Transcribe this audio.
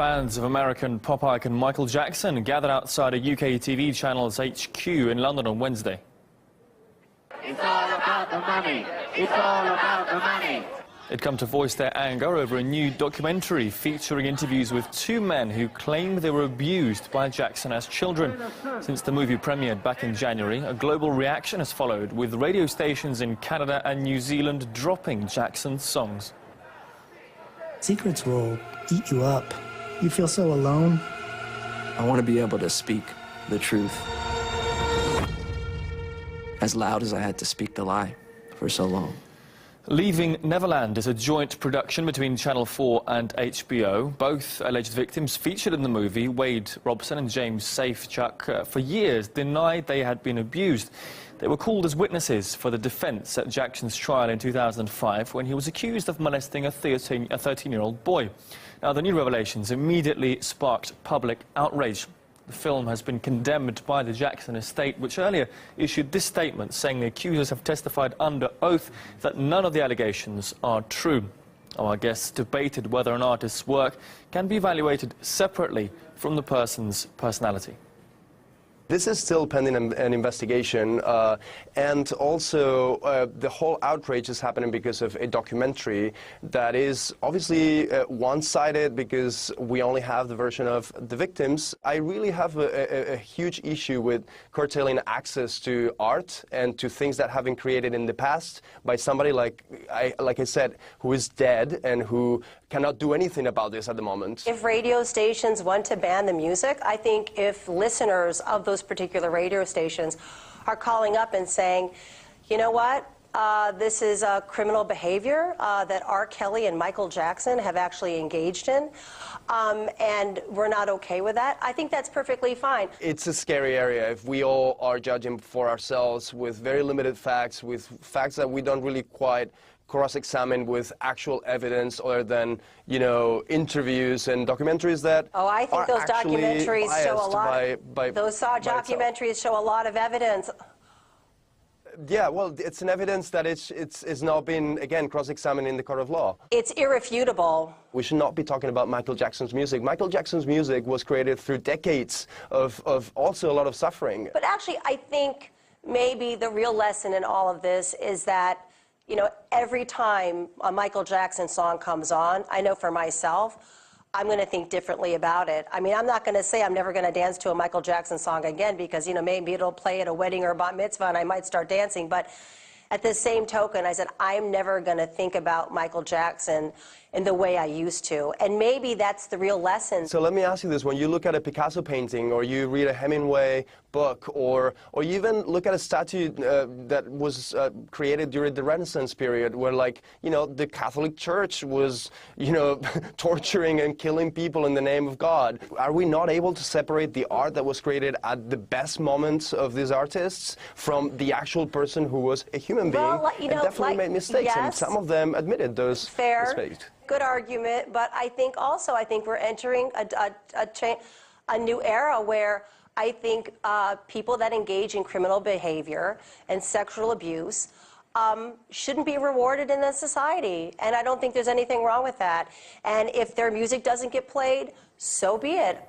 Fans of American pop icon Michael Jackson gathered outside a UK TV channel's HQ in London on Wednesday. It's all about the money. It's all about the money. They'd come to voice their anger over a new documentary featuring interviews with two men who claimed they were abused by Jackson as children. Since the movie premiered back in January, a global reaction has followed, with radio stations in Canada and New Zealand dropping Jackson's songs. Secrets will eat you up. You feel so alone. I want to be able to speak the truth as loud as I had to speak the lie for so long. Leaving Neverland is a joint production between Channel 4 and HBO. Both alleged victims featured in the movie, Wade Robson and James Safechuck, for years denied they had been abused. They were called as witnesses for the defense at Jackson's trial in 2005 when he was accused of molesting a 13-year-old boy. Now, the new revelations immediately sparked public outrage. The film has been condemned by the Jackson estate, which earlier issued this statement saying the accusers have testified under oath that none of the allegations are true. Our guests debated whether an artist's work can be evaluated separately from the person's personality. This is still pending an investigation, and also the whole outrage is happening because of a documentary that is obviously one-sided because we only have the version of the victims. I really have a huge issue with curtailing access to art and to things that have been created in the past by somebody like I said, who is dead and who cannot do anything about this at the moment. If radio stations want to ban the music, I think if listeners of those particular radio stations are calling up and saying, you know what, this is criminal behavior that R. Kelly and Michael Jackson have actually engaged in, and we're not okay with that, I think that's perfectly fine. It's a scary area if we all are judging for ourselves with very limited facts, with facts that we don't really quite cross-examine with actual evidence other than, you know, interviews and documentaries that I think those documentaries show a lot. Those documentaries show a lot of evidence. Yeah, well, it's an evidence that it's not been, again, cross-examined in the court of law. It's irrefutable. We should not be talking about Michael Jackson's music. Michael Jackson's music was created through decades of also a lot of suffering. But actually, I think maybe the real lesson in all of this is that, you know, every time a Michael Jackson song comes on, I know for myself, I'm going to think differently about it. I mean, I'm not going to say I'm never going to dance to a Michael Jackson song again because, you know, maybe it'll play at a wedding or a bat mitzvah and I might start dancing. But at the same token, I said, I'm never going to think about Michael Jackson in the way I used to. And maybe that's the real lesson. So let me ask you this. When you look at a Picasso painting or you read a Hemingway book or you even look at a statue that was created during the Renaissance period where, like, you know, the Catholic Church was, you know, torturing and killing people in the name of God. Are we not able to separate the art that was created at the best moments of these artists from the actual person who was a human being and definitely made mistakes? Yes, and some of them admitted those mistakes. Good argument, but I think we're entering a new era where I think people that engage in criminal behavior and sexual abuse shouldn't be rewarded in this society, and I don't think there's anything wrong with that. And if their music doesn't get played, so be it.